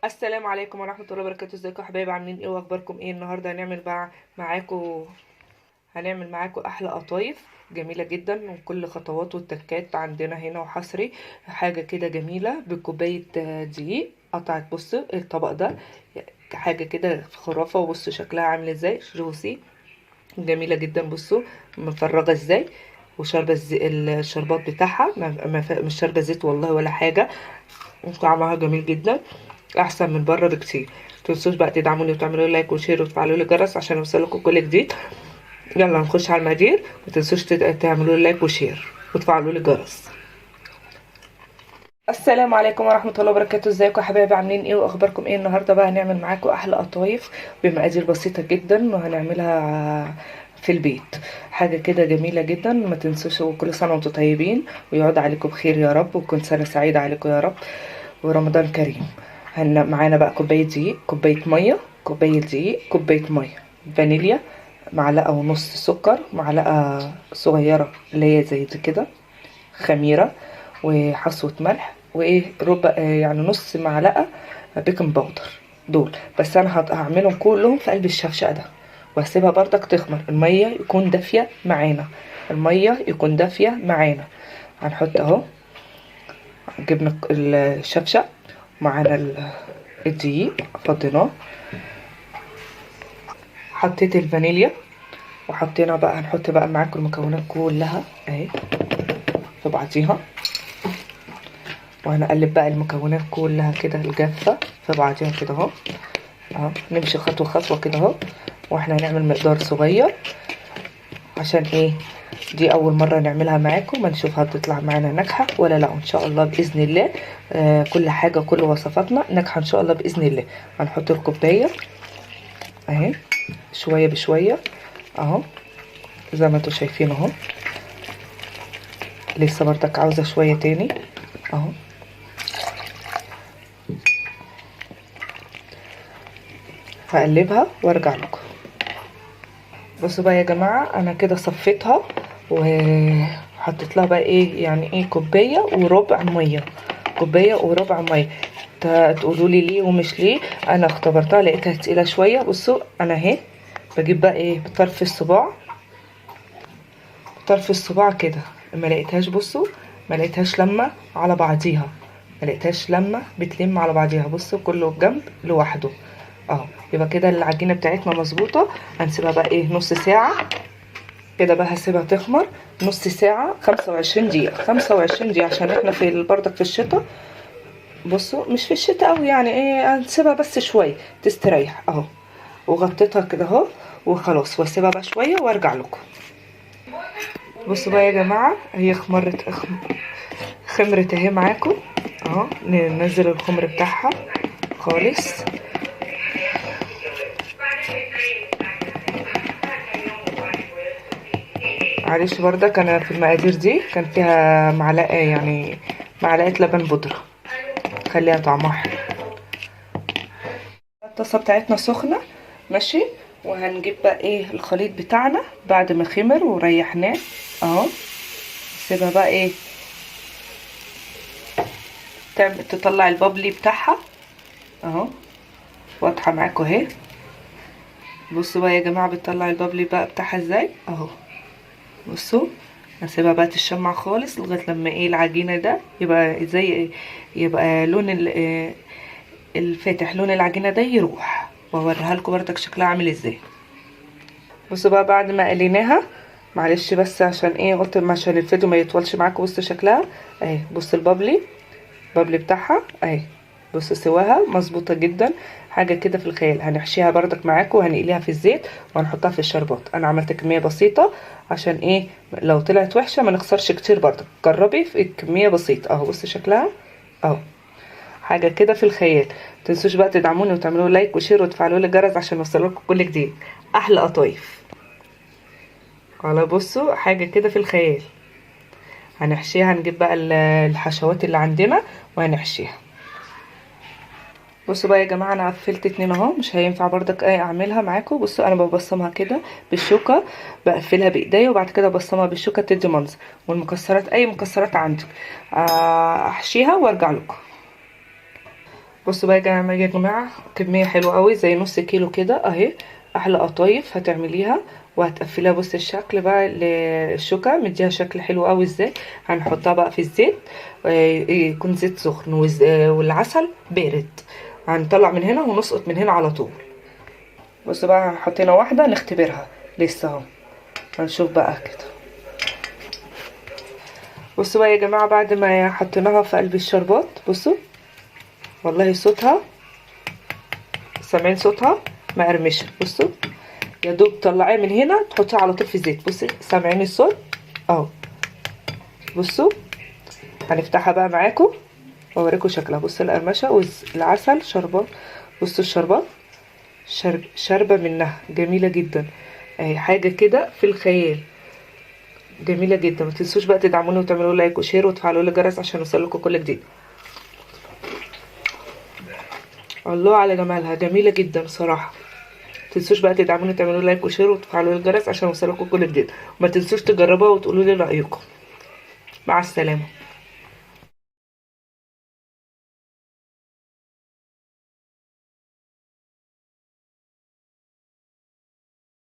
السلام عليكم ورحمة الله وبركاته. ازيكم يا حبايبي؟ عاملين ايه واخباركم ايه؟ النهارده هنعمل معاكم احلى قطايف جميلة جدا، وكل خطوات والتكات عندنا هنا وحصري. حاجة كده جميلة بكوباية دقيق قطعت. بصوا الطبق ده حاجة كده خرافة، وبصوا شكلها عامل ازاي، جوسي جميلة جدا. بصوا مفرغة ازاي وشاربة الشربات بتاعها، مش شاربة زيت والله ولا حاجة، وطعمها جميل جدا احسن من بره بكتير. متنسوش بقى تدعموني وتعملوا لي لايك وشير وتفعلوا لي الجرس عشان يوصلكوا كل جديد. يلا نخش على المقادير. متنسوش تعملوا لي لايك وشير وتفعلوا لي الجرس. السلام عليكم ورحمة الله وبركاته. ازيكم يا حبايبي؟ عاملين ايه واخباركم ايه؟ النهارده بقى هنعمل معاكم احلى قطايف بمقادير بسيطة جدا، وهنعملها في البيت. حاجة كده جميلة جدا. ما تنسوش، وكل سنة وانتم طيبين ويعود عليكم بخير يا رب، وكل سنة سعيدة عليكم يا رب، ورمضان كريم. معانا بقى كوباية دقيق، كوباية مية، كوباية دقيق، كوباية مية، فانيليا، معلقة ونص سكر، معلقة صغيرة اللي هي زي دي كده خميرة، وحصوة ملح، وايه ربع يعني نص معلقة بيكنج باودر. دول بس انا هعملهم كلهم في قلب الشفشق ده، وهسيبها بردك تخمر. المية يكون دافية معانا، المية يكون دافية معانا. هنحط اهو، جبنا الشفشق معانا الدقيق فضيناه، حطيت الفانيليا، وحطينا بقى، هنحط بقى معاكم المكونات كلها اهي في بعضيها، وهنقلب بقى المكونات كلها كده الجافة في بعضيها كده اهو. اهو نمشي خطوة خطوة كده اهو، واحنا هنعمل مقدار صغير. عشان ايه؟ دي اول مرة نعملها معاكم، ما نشوف هتطلع معانا ناجحة ولا لا. ان شاء الله باذن الله كل حاجة كل وصفاتنا ناجحة ان شاء الله باذن الله. هنحط الكوباية اهي شوية بشوية اهو، زي ما انتوا شايفين اهو. لسه برضك عاوزة شوية تاني اهو. هقلبها وارجع لكم. بصوا بقى يا جماعة، انا كده صفيتها وحطيت لها بقى ايه، يعني ايه، كوباية وربع مية، كوباية وربع مية. تقولوا لي ليه ومش ليه، انا اختبرتها لقيتها تقيلة شوية. بصوا انا اهي بجيب بقى ايه بطرف الصباع، بطرف الصباع كده، ما لقيتهاش. بصوا ما لقيتهاش لما على بعضيها، ما لقيتهاش لما بتلم على بعضيها. بصوا كله جنب لوحده اهو. يبقى كده العجينة بتاعتنا مظبوطة. هنسيبها بقى ايه نص ساعة كده بقى، هسيبها تخمر نص ساعة، 25 دقيقة، 25 دقيقة، عشان احنا في بردك في الشتاء. بصوا مش في الشتاء قوي يعني، ايه، هنسيبها بس شوية تستريح اهو. وغطيتها كده اهو وخلاص، واسيبها بقى شوية وارجع لكم. بصوا بقى يا جماعة، هي خمرت اهي معاكم اهو. ننزل الخمر بتاعها خالص. معلش بردك انا في المقادير دي كان فيها معلقة، يعني معلقة لبن بودرة، خليها طعمها حلو. الطاسة بتاعتنا سخنة ماشي، وهنجيب بقى ايه الخليط بتاعنا بعد ما خمر وريحناه اهو. سيبها بقى ايه تطلع البابلي بتاعها اهو، واضحة معاكم اهي. بصوا بقى يا جماعة بتطلع البابلي بقى بتاعها ازاي اهو. بصوا هسيبها بقى تشمع خالص لغاية لما ايه العجينة ده يبقى زي إيه؟ يبقى لون الفاتح، لون العجينة ده يروح، واوريها لكم برضك شكلها عامل ازاي. بصوا بقى بعد ما قليناها، معلش بس عشان ايه قلت عشان الفيديو ما يطولش معاكم. بصوا شكلها اهي، بصوا البابلي بتاعها اهي. بصوا سواها مظبوطه جدا، حاجه كده في الخيال. هنحشيها بردك معاكم وهنقليها في الزيت وهنحطها في الشربات. انا عملت كميه بسيطه عشان ايه لو طلعت وحشه ما نخسرش كتير. بردك جربي في كميه بسيطه اهو. بصوا شكلها اهو، حاجه كده في الخيال. متنسوش بقى تدعموني وتعملوا لايك وشير وتفعلوا لي الجرس عشان يوصلكم كل جديد. احلى قطايف على، بصوا حاجة كده في الخيال. هنحشيها، هنجيب بقى الحشوات اللي عندنا وهنحشيها. بصوا بقى يا جماعة، انا قفلت اتنين اهو، مش هينفع برضك ايه اعملها معاكم. بصوا انا ببصمها كده بالشوكة، بقفلها بايديا وبعد كده ببصمها بالشوكة تدي منظر. والمكسرات اي مكسرات عندك احشيها وارجع لكم. بصوا بقى يا جماعه كميه حلوه قوي زي نص كيلو كده اهي. احلى قطايف هتعمليها وهتقفليها. بص الشكل بقى الشوكه مديها شكل حلو قوي ازاي. هنحطها بقى في الزيت، يكون زيت سخن والعسل بارد. هنطلع من هنا ونسقط من هنا على طول. بصوا بقى هنحط هنا واحده نختبرها لسه اهو. هنشوف بقى كده. بصوا بقى يا جماعه بعد ما حطيناها في قلب الشربات، بصوا والله صوتها، سامعين صوتها مقرمشه. بصوا يا دوب طلعيه من هنا تحطيها على طول في الزيت. بصي سامعين الصوت اهو. بصوا هنفتحها بقى معاكم واوريكم شكلها. بصوا القرمشه والعسل شربات. بصوا الشربات شاربه منها جميله جدا اهي. حاجه كده في الخيال جميله جدا. ما تنسوش بقى تدعموني وتعملوا لايك وشير وتفعلوا لي الجرس عشان يوصلكم كل جديد. الله على جمالها جميله جدا بصراحه. متنسوش بقى تدعموني وتعملوا لايك وشير وتفعلوا الجرس عشان يوصلكم كل جديد. وما تنسوش تجربوها وتقولوا لي رايكم. مع السلامه.